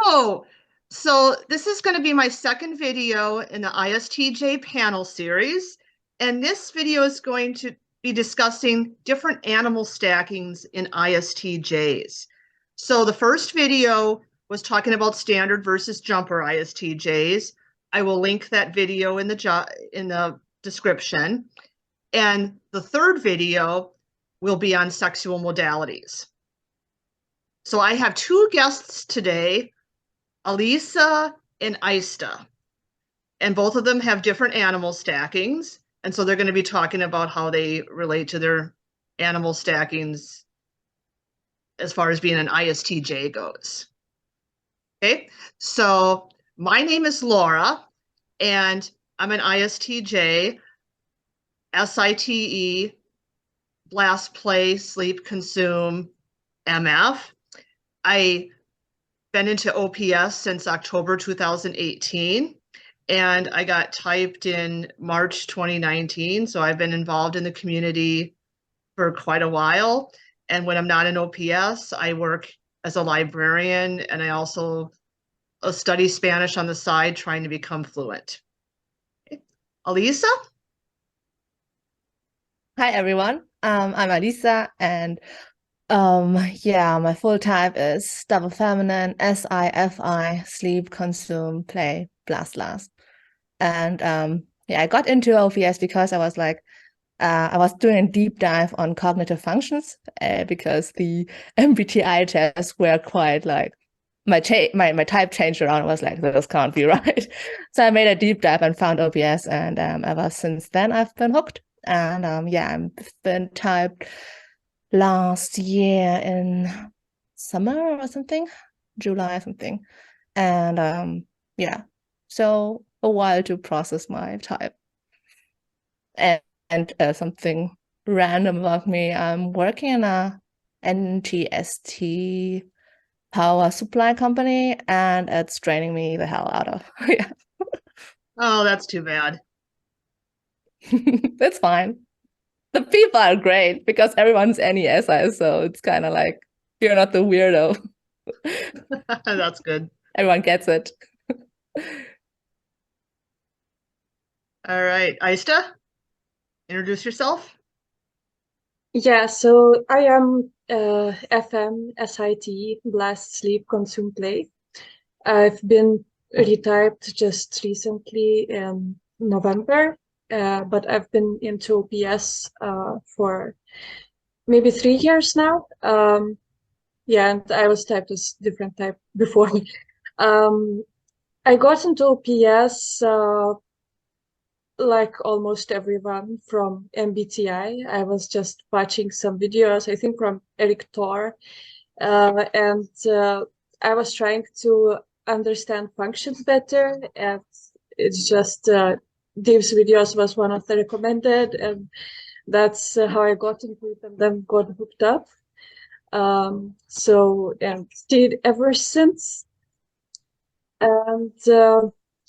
Oh, so this is going to be my second video in the ISTJ panel series, and this video is going to be discussing different animal stackings in ISTJs. So the first video was talking about standard versus jumper ISTJs. I will link that video in the description. And the third video will be on sexual modalities. So I have two guests today, Alica and Aistė, and both of them have different animal stackings. And so they're going to be talking about how they relate to their animal stackings as far as being an ISTJ goes. Okay, so my name is Laura, and I'm an ISTJ, SITE, blast, play, sleep, consume, MF. I've been into OPS since October 2018, and I got typed in March 2019. So I've been involved in the community for quite a while. And when I'm not in OPS, I work as a librarian, and I also study Spanish on the side, trying to become fluent. Okay. Alica? Hi everyone, I'm Alica, and yeah, my full type is double feminine, SiFi, sleep, consume, play, blast last. And yeah, I got into OPS because I was like, I was doing a deep dive on cognitive functions because the MBTI tests were quite like my type changed around. I was like, this can't be right. So I made a deep dive and found OPS, and ever since then I've been hooked. And yeah, I've been typed last year in summer or something, July or something. And yeah, so a while to process my type. And something random about me, I'm working in a NTST power supply company, and it's draining me the hell out of. Yeah. Oh, that's too bad. That's fine. The people are great because everyone's NESI, so it's kind of like you're not the weirdo. That's good. Everyone gets it. All right, Aistė, introduce yourself. Yeah, so I am FM, SIT, blast, sleep, consume, play. I've been retyped just recently in November, but I've been into OPS for maybe 3 years now. Yeah, and I was typed as different type before. I got into OPS like almost everyone from MBTI. I was just watching some videos, I think from Eric Thor, and I was trying to understand functions better, and it's just Dave's videos was one of the recommended, and that's how I got into it and then got hooked up. So, and stayed ever since. And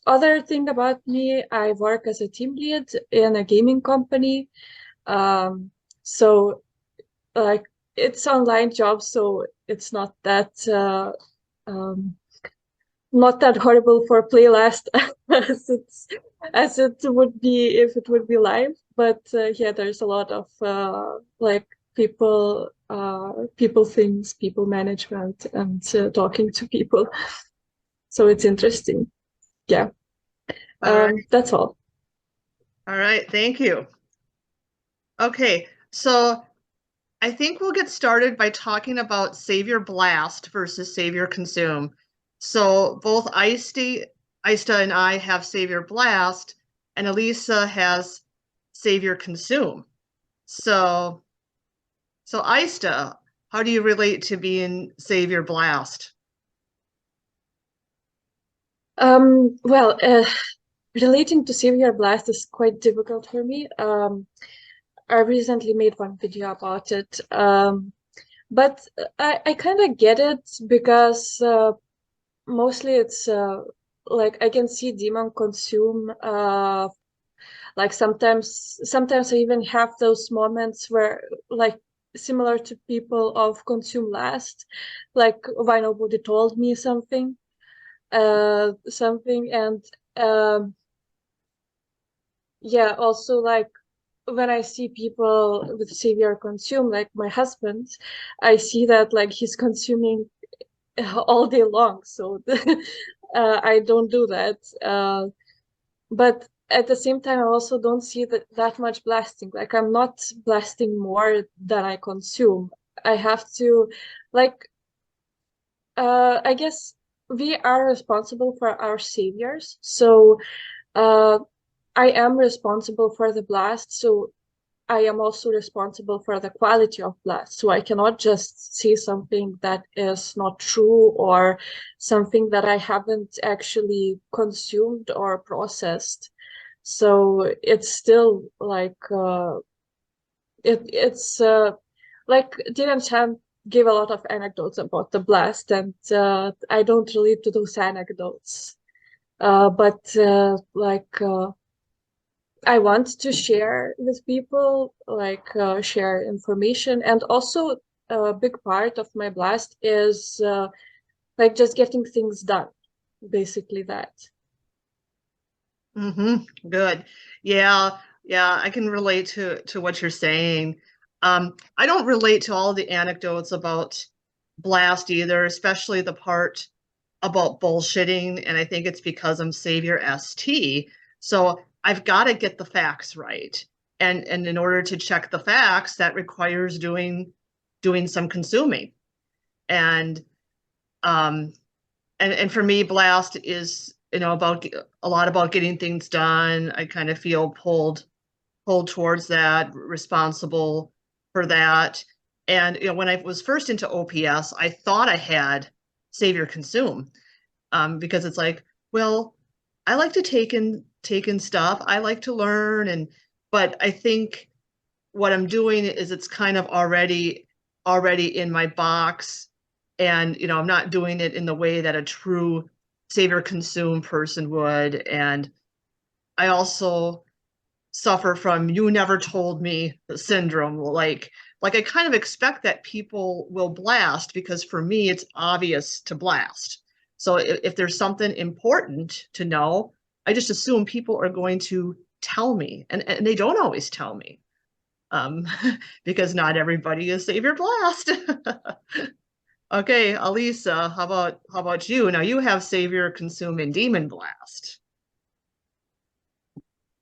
other thing about me, I work as a team lead in a gaming company. So like it's online job, so it's not that not that horrible for playlist as it would be if it would be live. But yeah, there's a lot of like people things, people management, and talking to people. So it's interesting. Yeah. That's all. All right, thank you. Okay, so I think we'll get started by talking about Savior Blast versus Savior Consume. So both Aistė and I have Savior Blast, and Alica has Savior Consume. So Aistė, how do you relate to being Savior Blast? Well, relating to Savior Blast is quite difficult for me. I recently made one video about it, but I kind of get it because mostly it's like I can see demon consume. Like sometimes I even have those moments where like similar to people of consume last, like why nobody told me something. something. And yeah, also like when I see people with severe consume, like my husband, I see that like he's consuming all day long. So I don't do that. But at the same time, I also don't see that much blasting. Like I'm not blasting more than I consume. I have to, like, I guess we are responsible for our saviors. So uh, I am responsible for the blast. So I am also responsible for the quality of blast. So I cannot just say something that is not true or something that I haven't actually consumed or processed. So it's still like it's like Dylan Chan gave a lot of anecdotes about the blast, and I don't relate to those anecdotes. But I want to share with people, like share information, and also a big part of my blast is like just getting things done, basically that. Good. Yeah, yeah, I can relate to what you're saying. I don't relate to all the anecdotes about blast either, especially the part about bullshitting, and I think it's because I'm Savior ST. So I've got to get the facts right. And in order to check the facts, that requires doing some consuming. And and for me, blast is, about a lot about getting things done. I kind of feel pulled towards that, responsible for that. And when I was first into OPS, I thought I had Savior Consume, because it's like, well, I like to take in stuff. I like to learn, but I think what I'm doing is it's kind of already in my box, and I'm not doing it in the way that a true Savior Consume person would. And I also suffer from "you never told me" syndrome. Like I kind of expect that people will blast, because for me it's obvious to blast. So if there's something important to know, I just assume people are going to tell me, and they don't always tell me, because not everybody is Savior Blast. Okay, Alica, how about you? Now you have Savior Consume and Demon Blast.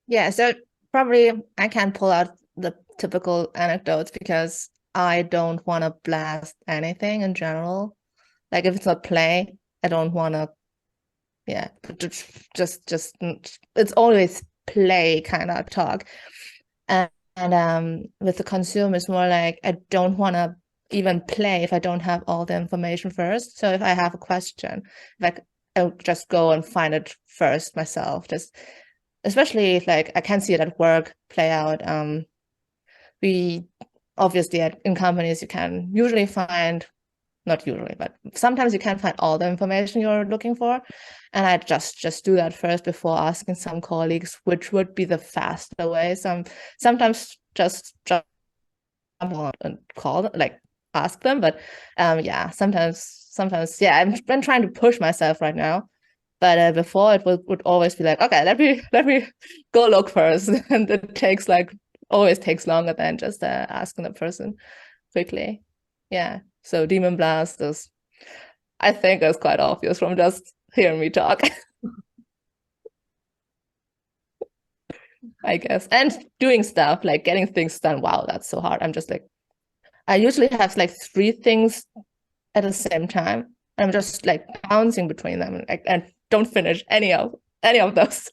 Yeah, so probably I can't pull out the typical anecdotes because I don't want to blast anything in general. Like if it's a play, I don't want to, yeah, just it's always play kind of talk. And with the consume, it's more like I don't want to even play if I don't have all the information first. So if I have a question, like I'll just go and find it first myself. Just especially if like I can see it at work play out. We obviously in companies you can usually find, not usually, but sometimes you can't find all the information you're looking for. And I just do that first before asking some colleagues, which would be the faster way. Sometimes just jump on and call, like ask them. But yeah, sometimes, yeah, I've been trying to push myself right now. But before it would always be like, okay, let me go look first. And it always takes longer than just asking the person quickly. Yeah. So Demon Blast is, I think, is quite obvious from just hearing me talk. I guess. And doing stuff, like getting things done. Wow, that's so hard. I'm just like, I usually have like 3 things at the same time. I'm just like bouncing between them, and don't finish any of those.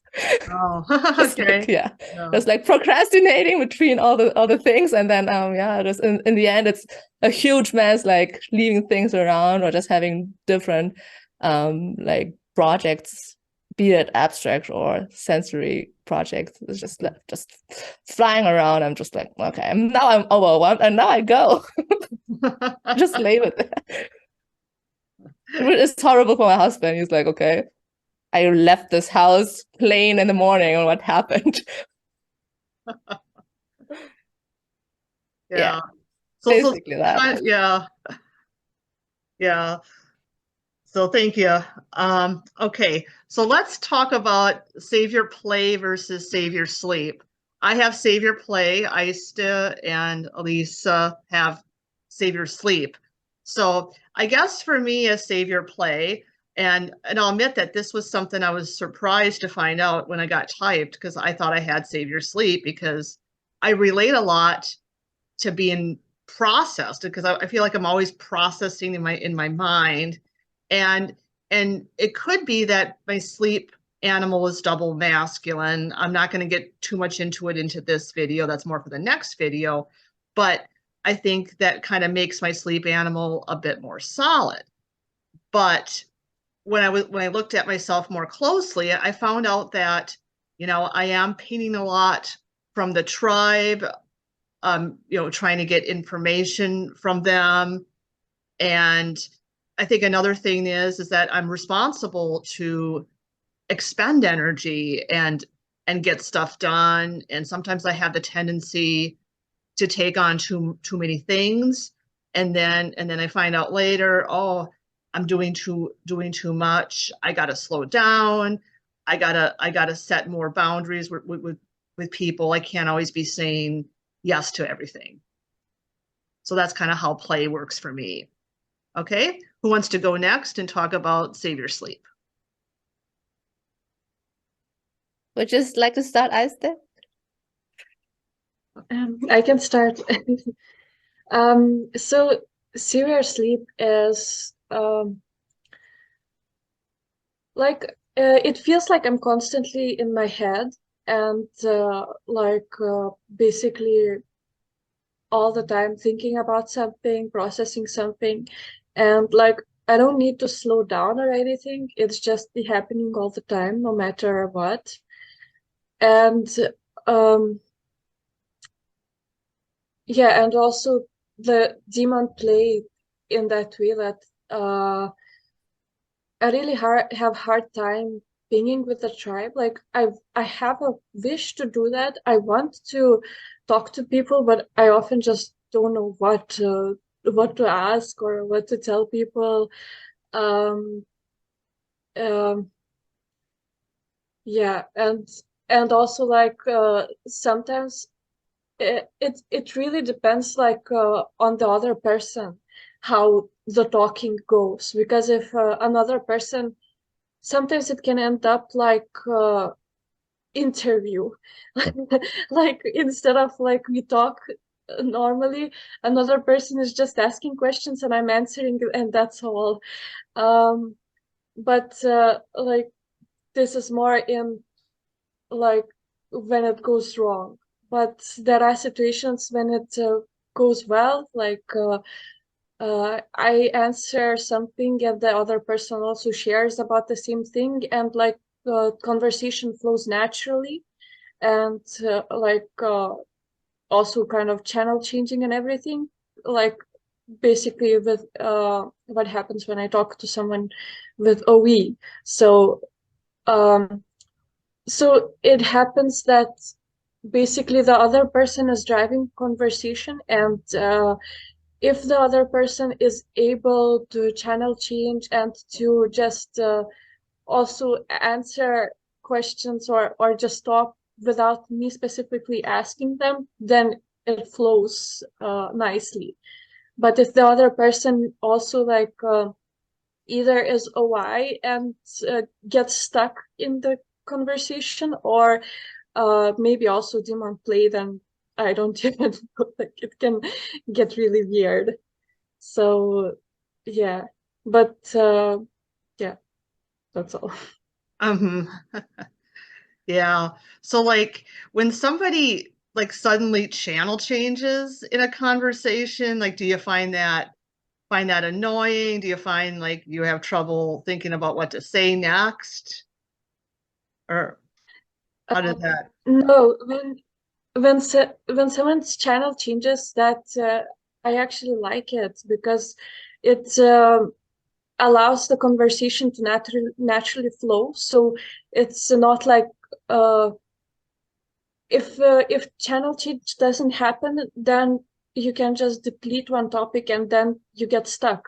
Oh, Just okay. like, yeah, No. just like procrastinating between all the things, and then yeah, just in the end, it's a huge mess, like leaving things around or just having different like projects, be it abstract or sensory projects. It's just flying around. I'm just like, okay, now I'm overwhelmed, and now I go. Just leave it. It's horrible for my husband. He's like, okay, I left this house plain in the morning, and what happened? Yeah. So basically that. yeah. Yeah. So thank you. Okay, so let's talk about savior play versus savior sleep. I have savior play. Aistė and Alica have savior sleep. So I guess for me as savior play, and I'll admit that this was something I was surprised to find out when I got typed, because I thought I had savior sleep because I relate a lot to being processed, because I feel like I'm always processing in my mind. And it could be that my sleep animal is double masculine. I'm not going to get too much into this video. That's more for the next video. But I think that kind of makes my sleep animal a bit more solid. But when I looked at myself more closely, I found out that, you know, I am painting a lot from the tribe, you know, trying to get information from them. And I think another thing is that I'm responsible to expend energy and get stuff done. And sometimes I have the tendency to take on too many things. And then I find out later, oh, I'm doing too much. I gotta slow down. I gotta set more boundaries with people. I can't always be saying yes to everything. So that's kind of how play works for me. Okay, who wants to go next and talk about savior sleep? Would you just like to start, Aistė? I can start. So savior sleep is like it feels like I'm constantly in my head and basically all the time thinking about something, processing something, and like I don't need to slow down or anything. It's just happening all the time, no matter what. And yeah, and also the demon play in that way that I really have hard time being with the tribe. Like I have a wish to do that. I want to talk to people, but I often just don't know what to ask or what to tell people. Um, um, yeah, and also like sometimes it really depends like on the other person how the talking goes, because if another person, sometimes it can end up like interview like instead of like we talk normally, another person is just asking questions and I'm answering and that's all. But like this is more in like when it goes wrong, but there are situations when it goes well, like I answer something and the other person also shares about the same thing, and like conversation flows naturally, and also kind of channel changing and everything, like basically with what happens when I talk to someone with OE. So so it happens that basically the other person is driving conversation, and if the other person is able to channel change and to just also answer questions or just talk without me specifically asking them, then it flows nicely. But if the other person also like either is OI and gets stuck in the conversation, or maybe also demon play, then I don't even know, like it can get really weird. So yeah, but yeah, that's all. Yeah. So like when somebody like suddenly channel changes in a conversation, like do you find that annoying? Do you find like you have trouble thinking about what to say next? Or how did that? No, when someone's channel changes, that I actually like it, because it allows the conversation to naturally flow. So it's not like if channel change doesn't happen, then you can just deplete one topic and then you get stuck.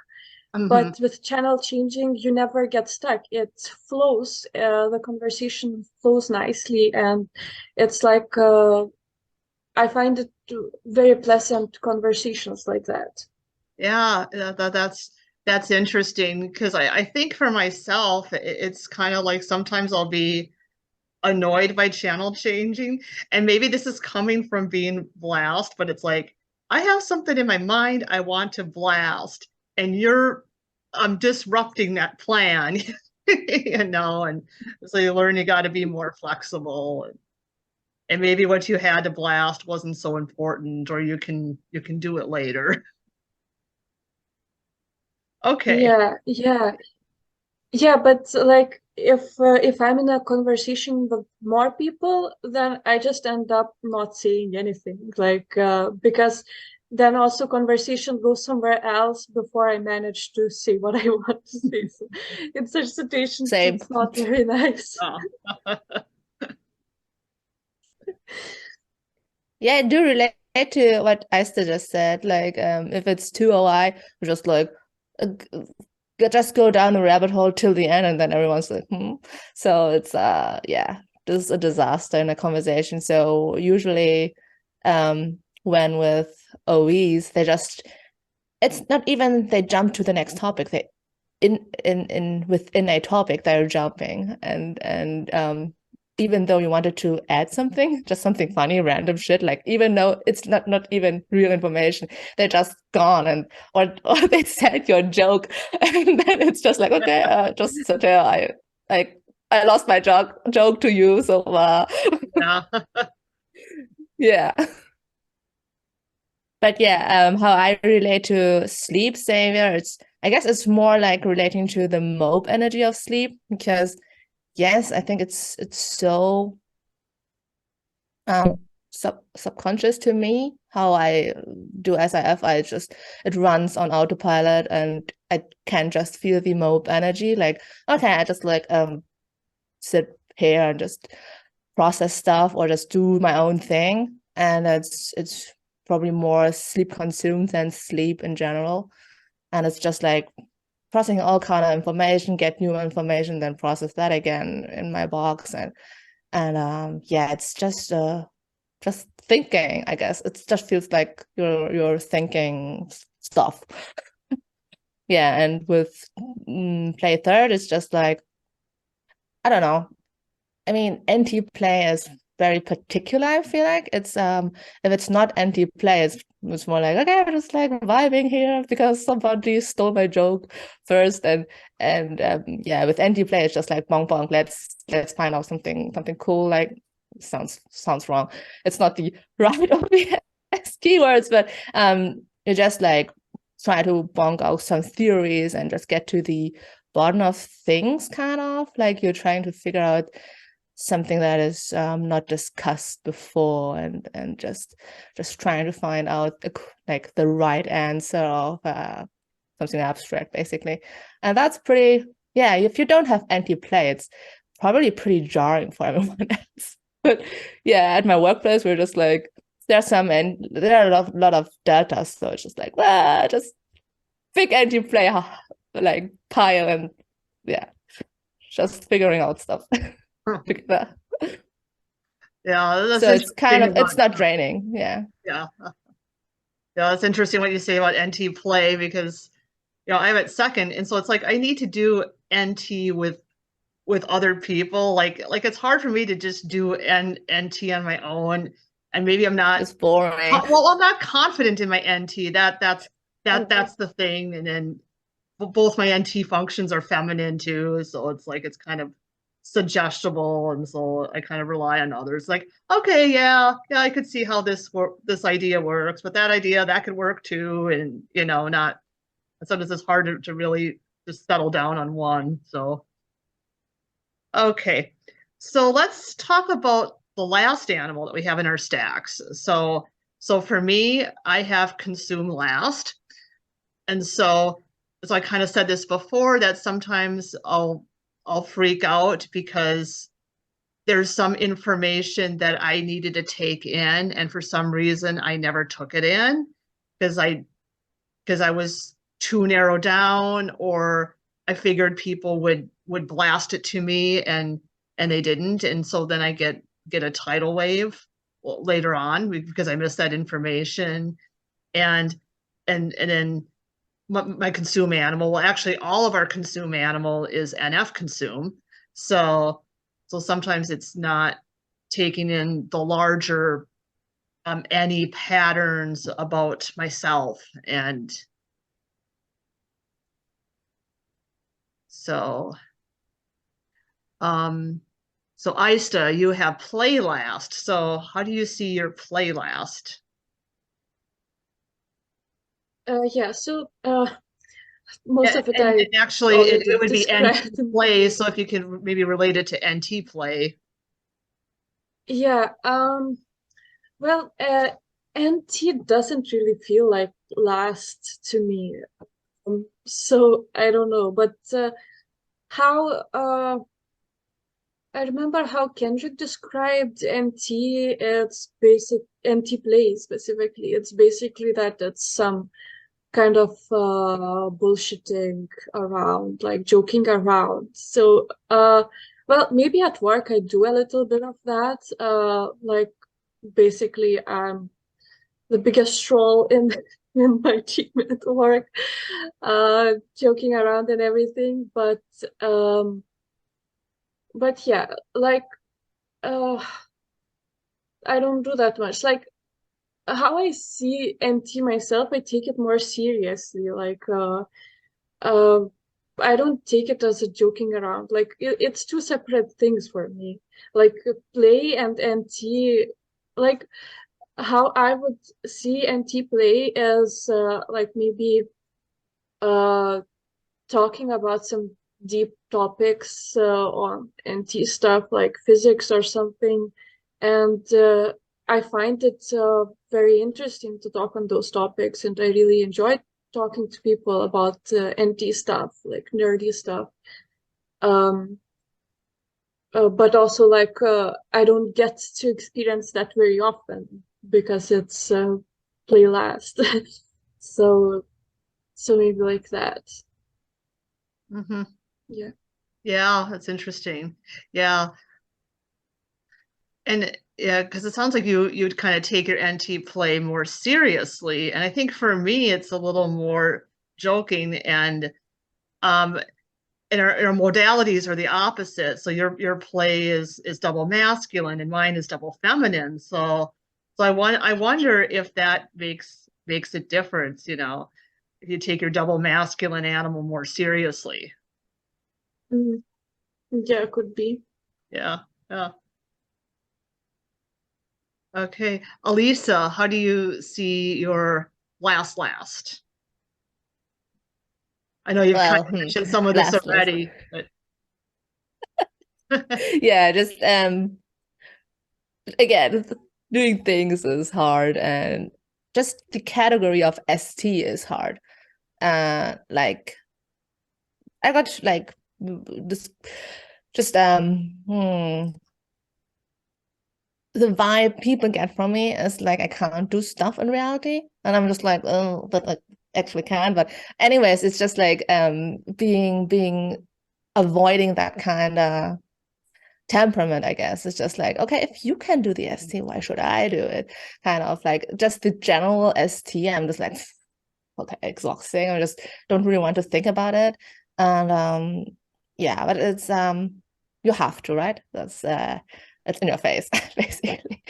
But with channel changing, you never get stuck. It flows, the conversation flows nicely, and it's like I find it very pleasant conversations like that. Yeah, that's interesting because I think for myself, it's kind of like sometimes I'll be annoyed by channel changing, and maybe this is coming from being blast, but it's like I have something in my mind I want to blast, and you're disrupting that plan, you know, and so you learn you got to be more flexible, and maybe what you had to blast wasn't so important, or you can do it later. Okay. Yeah, but like if I'm in a conversation with more people, then I just end up not saying anything, like because then also conversation goes somewhere else before I manage to say what I want to say. So in such situations, Same. it's not very nice. Oh. Yeah, I do relate to what Aistė just said. Like, if it's too OI, we're just like, just go down the rabbit hole till the end, and then everyone's like, So it's yeah, this is a disaster in a conversation. So usually, when with OEs, it's not even they jump to the next topic. They within a topic they're jumping, and even though you wanted to add something, just something funny, random shit, like even though it's not even real information, they're just gone, and or they said your joke, and then it's just like, okay, just sit there. I lost my joke to you, so Yeah. yeah. But yeah, how I relate to sleep savior, I guess it's more like relating to the mope energy of sleep, because yes, I think it's so subconscious to me how I do SiFi. It runs on autopilot, and I can just feel the mope energy. Like, okay, I just like sit here and just process stuff or just do my own thing, and it's probably more sleep consumed than sleep in general, and it's just like processing all kind of information, get new information, then process that again in my box, and yeah, it's just thinking. I guess it just feels like you're thinking stuff. Yeah, and with play third, it's just like, I don't know. I mean, NT play is very particular. I feel like it's if it's not NT play, it's more like, okay, I'm just like vibing here because somebody stole my joke first, and yeah, with NT play, it's just like bonk bonk. Let's find out something cool. Like, sounds wrong. It's not the right obvious keywords, but you just like try to bonk out some theories and just get to the bottom of things, kind of like you're trying to figure out something that is not discussed before, and just trying to find out like the right answer of something abstract, basically. And that's pretty, yeah, if you don't have anti-play, it's probably pretty jarring for everyone else. But yeah, at my workplace, we're just like, there are a lot of deltas, so it's just like, just big anti-play like pile, and yeah, just figuring out stuff. Yeah, that's so it's kind of, about, it's not draining. Yeah. Yeah. Yeah, it's interesting what you say about NT play, because I'm at second, and so it's like I need to do NT with other people. Like it's hard for me to just do NT on my own, and maybe I'm not, it's boring. Well, I'm not confident in my NT. That's the thing. And then both my NT functions are feminine too, so it's like it's kind of suggestible, and so I kind of rely on others. Like, okay, yeah, I could see how this idea works, but that idea that could work too, and not. Sometimes it's hard to really just settle down on one. So, okay, so let's talk about the last animal that we have in our stacks. So for me, I have consume last, and so I kind of said this before, that sometimes I'll freak out because there's some information that I needed to take in, and for some reason I never took it in because I was too narrow down, or I figured people would blast it to me and they didn't. And so then I get a tidal wave later on because I missed that information. And then my consume animal, well, actually all of our consume animal is NF consume. So sometimes it's not taking in the larger any patterns about myself. And so Aistė, you have play last. So how do you see your play last? Yeah, so most of it And I actually already it would be described. NT play. So if you can maybe relate it to NT play. Yeah, well, NT doesn't really feel like last to me. So I don't know, but how I remember how Kendrick described NT. It's basic NT play specifically. It's basically that it's some kind of bullshitting around, like joking around. So well, maybe at work I do a little bit of that. Like basically I'm the biggest troll in my team at work, joking around and everything. But yeah, like I don't do that much. Like how I see NT myself, I take it more seriously. Like I don't take it as a joking around. Like it's two separate things for me. Like play and NT, like how I would see NT play is like maybe talking about some deep topics on NT stuff like physics or something, and I find it very interesting to talk on those topics, and I really enjoy talking to people about NT stuff, like nerdy stuff. But also like I don't get to experience that very often because it's play last. So maybe like that. Mm-hmm. Yeah. Yeah, that's interesting. Yeah. And yeah, because it sounds like you'd kind of take your NT play more seriously. And I think for me, it's a little more joking, and our modalities are the opposite. So your play is double masculine and mine is double feminine. So I wonder if that makes a difference, if you take your double masculine animal more seriously. Mm. Yeah, it could be. Yeah. Yeah. Okay. Alica, how do you see your last? I know you've kind of mentioned some of this already, but yeah, just again, doing things is hard, and just the category of ST is hard. Like I got like this just the vibe people get from me is like I can't do stuff in reality, and I'm just like, oh, but like actually can. But anyways, it's just like being avoiding that kind of temperament, I guess. It's just like, okay, if you can do the ST, why should I do it? Kind of like just the general ST. I'm just like, okay, exhausting. I just don't really want to think about it. And yeah, but it's you have to, right? That's it's in your face, basically.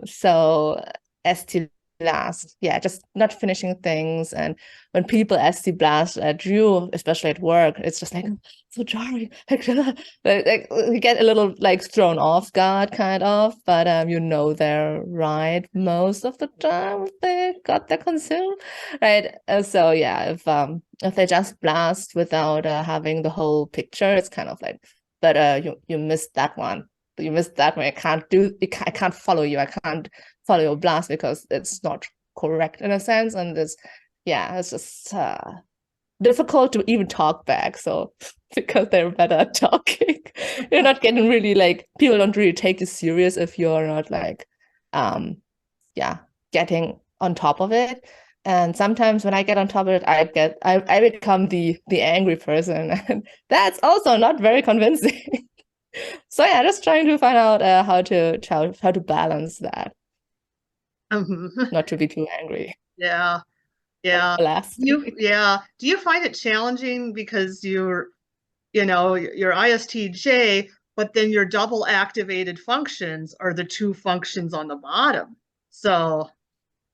So ST blast, yeah, just not finishing things. And when people ST blast at you, especially at work, it's just like so jarring. Like you get a little like thrown off guard, kind of, but they're right most of the time. They got their consume, right? So yeah, if they just blast without having the whole picture, it's kind of like, but you missed that one. You missed that one. I can't follow you. I can't follow your blast because it's not correct in a sense. And it's just difficult to even talk back. So because they're better at talking, you're not getting really like, people don't really take you serious if you're not like, getting on top of it. And sometimes when I get on top of it, I become the angry person, and that's also not very convincing. So yeah, just trying to find out how to balance that, not to be too angry. Yeah. Yeah. Last. Do you find it challenging because you're ISTJ, but then your double activated functions are the two functions on the bottom. So,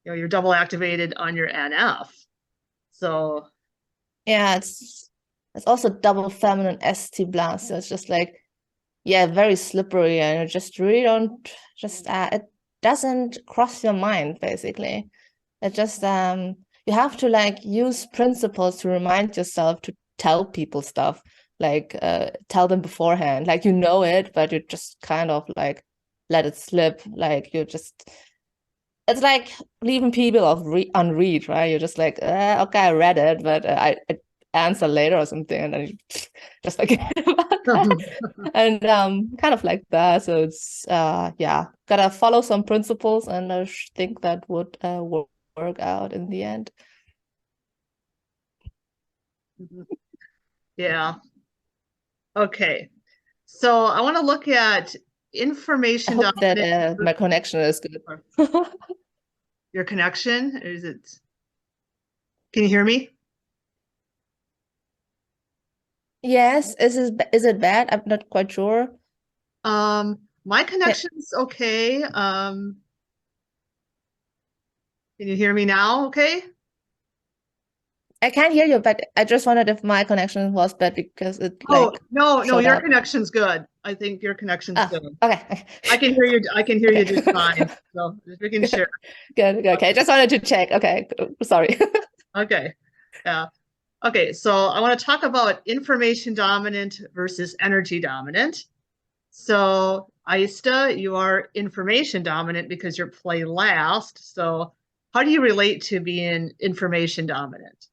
you're double activated on your NF. So yeah, it's also double feminine ST blast. So it's just like, yeah, very slippery, and you just really don't it doesn't cross your mind basically. It just you have to like use principles to remind yourself to tell people stuff, like tell them beforehand, like you know it, but you just kind of like let it slip, like you just, it's like leaving people unread, right? You're just like, okay, I read it, but I answer later or something, and then you just like and kind of like that. So it's yeah, gotta follow some principles, and I think that would work out in the end. yeah. Okay. So I want to look at information I hope that dominant. my connection is good. Your connection, is it? Can you hear me? Yes, is it bad? I'm not quite sure. My connection's okay. Can you hear me now? Okay. I can't hear you, but I just wondered if my connection was bad because it Oh, like no, showed your up. connection's good. I think your connection's good. Okay. I can hear you. I can hear you Okay. just fine. So just making sure. Good. Okay. Just wanted to check. Okay. Sorry. Okay. Yeah. Okay. So I want to talk about information dominant versus energy dominant. So Aistė, you are information dominant because you're play last. So how do you relate to being information dominant?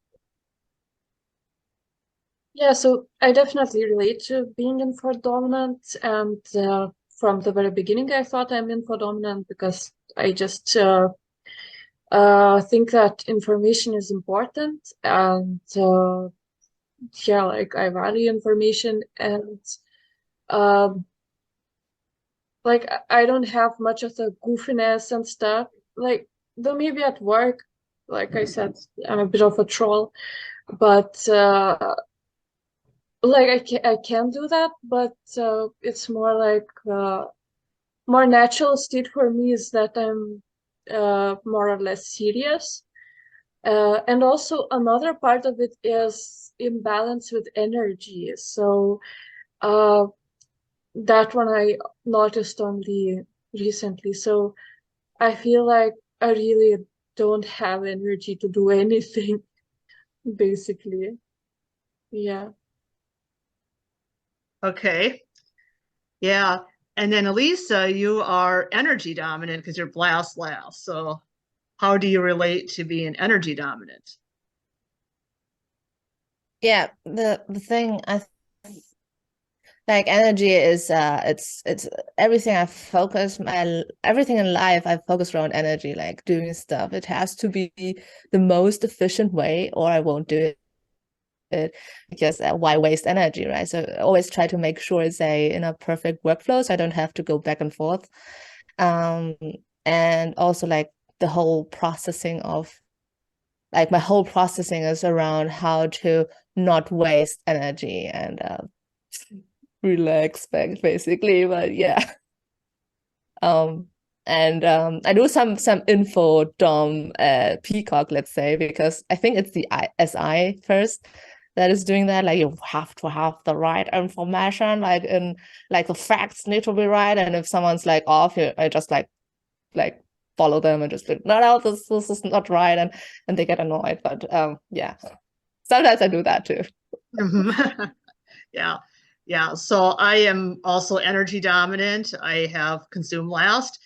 Yeah, so I definitely relate to being info dominant, and from the very beginning, I thought I'm info dominant because I just think that information is important, and yeah, like I value information, and um, like I don't have much of the goofiness and stuff. Like though maybe at work, like I said, I'm a bit of a troll, but like I can do that, but it's more like more natural state for me is that I'm more or less serious. And also another part of it is imbalance with energy. So uh, that one I noticed only recently. So I feel like I really don't have energy to do anything, basically. Yeah. Okay. Yeah. And then Alica, you are energy dominant because you're blast last. So how do you relate to being energy dominant? Yeah, the thing like energy is it's everything I focus everything in life I focus around energy, like doing stuff. It has to be the most efficient way or I won't do it, because why waste energy, right? So I always try to make sure it's in a perfect workflow so I don't have to go back and forth. And also like the whole processing of like my whole processing is around how to not waste energy and relax back basically. But yeah. And I do some info dom peacock, let's say, because I think it's the SI first that is doing that. Like you have to have the right information, like in like the facts need to be right, and if someone's like off, I just like follow them and just like, no, this is not right, and they get annoyed. But yeah, sometimes I do that too. Yeah. Yeah. So I am also energy dominant. I have consumed last.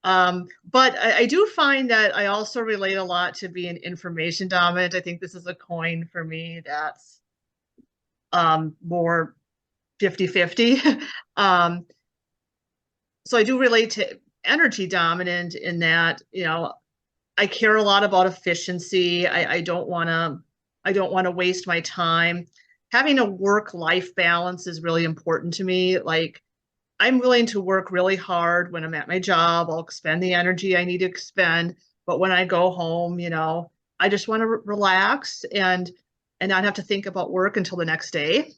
But I do find that I also relate a lot to being information dominant. I think this is a coin for me that's more 50-50. So I do relate to energy dominant in that, I care a lot about efficiency. I don't want to waste my time. Having a work-life balance is really important to me. Like, I'm willing to work really hard when I'm at my job. I'll expend the energy I need to expend. But when I go home, I just want to relax and not have to think about work until the next day.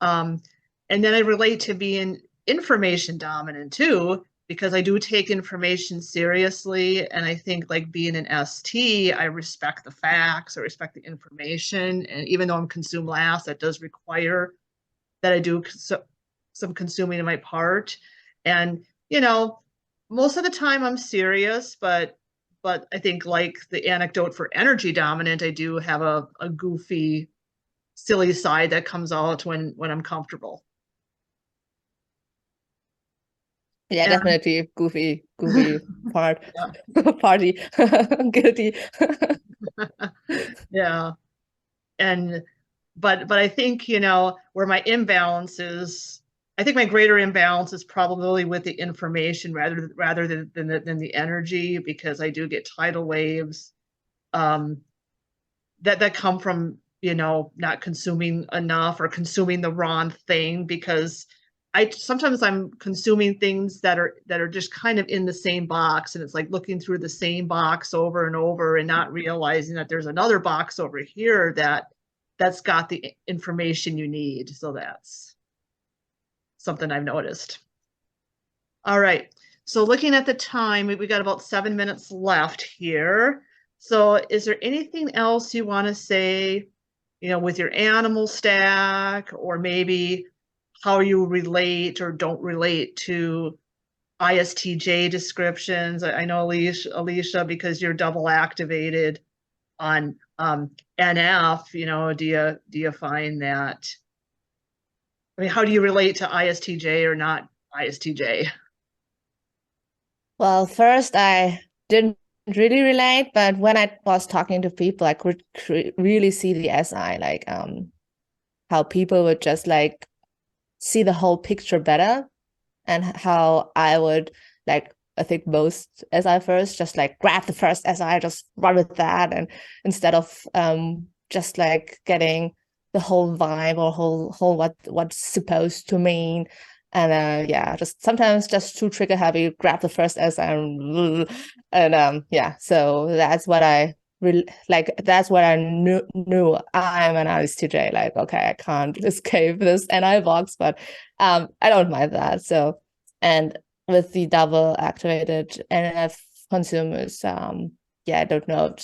And then I relate to being information dominant too, because I do take information seriously. And I think, like, being an ST, I respect the facts, I respect the information. And even though I'm consume last, that does require that I do some consuming in my part. And, most of the time I'm serious, but I think, like the anecdote for energy dominant, I do have a goofy, silly side that comes out when I'm comfortable. Yeah, And- definitely goofy part, party, guilty. Yeah. But I think, where my imbalance is, I think my greater imbalance is probably with the information rather than the energy, because I do get tidal waves that come from, not consuming enough or consuming the wrong thing, because sometimes I'm consuming things that are just kind of in the same box, and it's like looking through the same box over and over and not realizing that there's another box over here that's got the information you need. So that's something I've noticed. All right. So looking at the time, we got about 7 minutes left here. So is there anything else you want to say, with your animal stack, or maybe how you relate or don't relate to ISTJ descriptions? I know, Alicia, because you're double activated on NF, do you find that, I mean, how do you relate to ISTJ or not ISTJ? Well, first I didn't really relate, but when I was talking to people, I could really see the SI, like how people would just like see the whole picture better, and how I would, like, I think most SI first just like grab the first SI, just run with that, and instead of just like getting the whole vibe or whole what's supposed to mean. And yeah, just sometimes just too trigger happy, grab the first SI and yeah, so that's what I that's what I knew I'm an ISTJ. Like, okay, I can't escape this NI box, but I don't mind that. So, and with the double activated NF consumers, yeah, I don't know,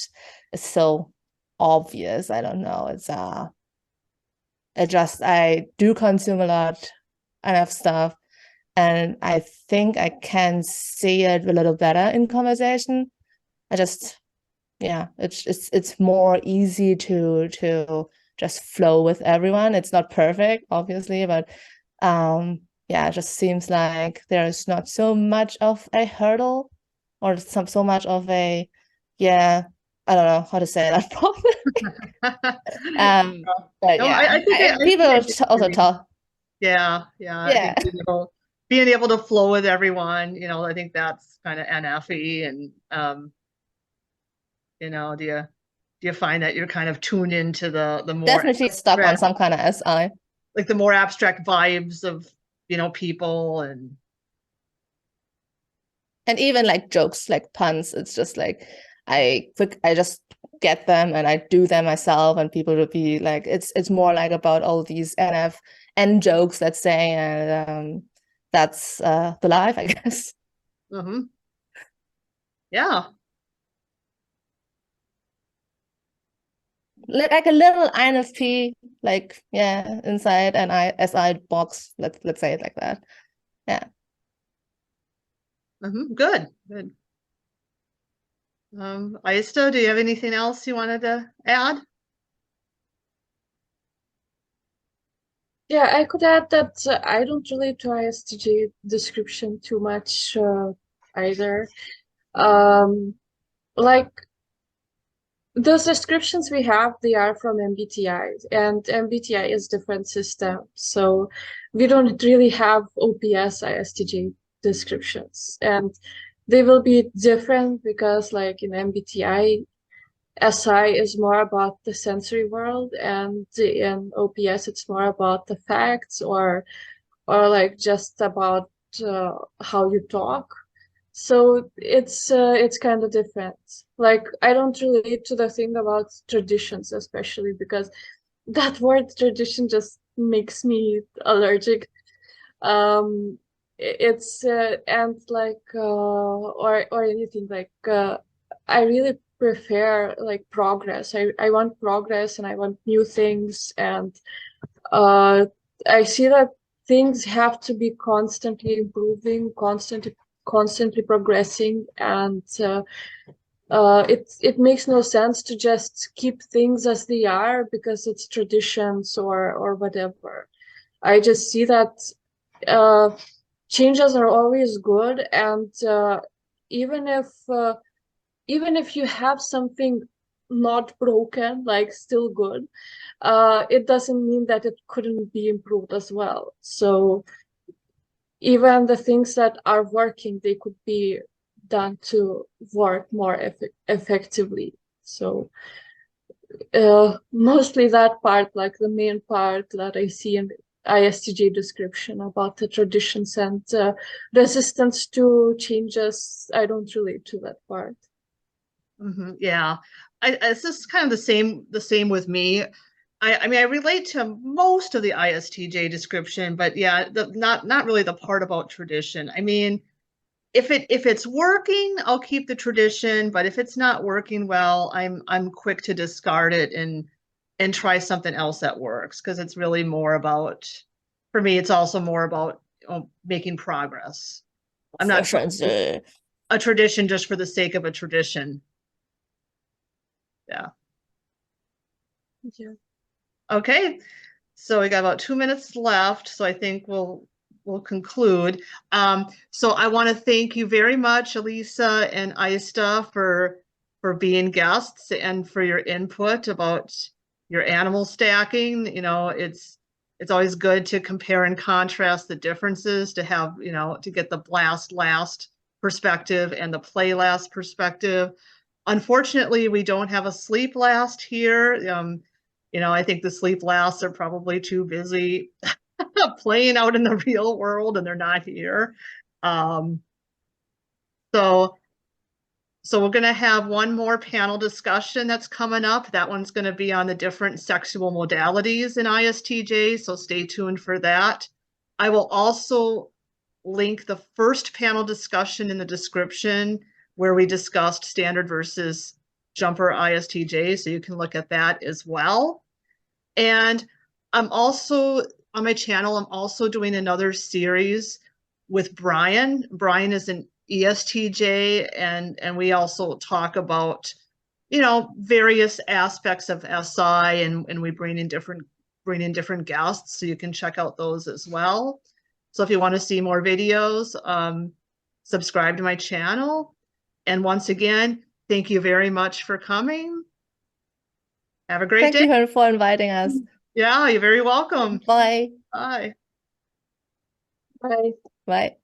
it's so obvious. I don't know. I do consume a lot NF stuff, and I think I can see it a little better in conversation. Yeah, it's more easy to just flow with everyone. It's not perfect, obviously, but yeah, it just seems like there's not so much of a hurdle or so much of a, yeah, I don't know how to say that properly. But No, yeah, I think people also talk. Yeah. I think, being able to flow with everyone, I think that's kind of NFE. And do you find that you're kind of tuned into the more Definitely stuck on some kind of SI, like the more abstract vibes of people and even like jokes, like puns. It's just like I just get them and I do them myself, and people will be like, it's more like about all these NFN jokes, let's say, and that's the life, I guess. Yeah. Like a little INFP, like, yeah, inside an SI box, let's say it like that. Yeah. Good. Aistė, do you have anything else you wanted to add? Yeah, I could add that I don't relate to ISTJ description too much either. Like, those descriptions we have, they are from MBTI, and MBTI is different system. So we don't really have OPS ISTJ descriptions. And they will be different because like in MBTI, SI is more about the sensory world, and in OPS it's more about the facts or like just about how you talk. So it's kind of different. Like I don't relate to the thing about traditions, especially because that word tradition just makes me allergic. It's and like or anything like I really prefer like progress. I want progress and I want new things, and uh I see that things have to be constantly improving, constantly progressing, and it makes no sense to just keep things as they are because it's traditions or whatever. I just see that uh, changes are always good, and even if you have something not broken, like still good, it doesn't mean that it couldn't be improved as well. So even the things that are working, they could be done to work more effectively. So mostly that part, like the main part that I see in the ISTJ description about the traditions and resistance to changes, I don't relate to that part. Yeah, it's just kind of the same with me. I mean, I relate to most of the ISTJ description, but yeah, not really the part about tradition. I mean, if it's working, I'll keep the tradition, but if it's not working well, I'm quick to discard it and try something else that works, because it's really more about, for me, it's also more about making progress. I'm not trying a tradition just for the sake of a tradition. Yeah. Yeah. Okay. So we got about 2 minutes left, so I think we'll conclude. So I want to thank you very much, Alica and Aistė, for being guests and for your input about your animal stacking. You know, it's always good to compare and contrast the differences, to have, you know, to get the blast last perspective and the play last perspective. Unfortunately, we don't have a sleep last here. You know, I think the sleep lasts are probably too busy playing out in the real world, and they're not here. So we're going to have one more panel discussion that's coming up. That one's going to be on the different sexual modalities in ISTJ, so stay tuned for that. I will also link the first panel discussion in the description, where we discussed standard versus jumper ISTJ, so you can look at that as well. And I'm also, on my channel, I'm also doing another series with Brian. Brian is an ESTJ, and we also talk about, you know, various aspects of SI, and we bring in different guests, so you can check out those as well. So if you want to see more videos, subscribe to my channel. And once again, thank you very much for coming. Have a great day. Thank you for inviting us. Yeah, you're very welcome. Bye. Bye. Bye. Bye.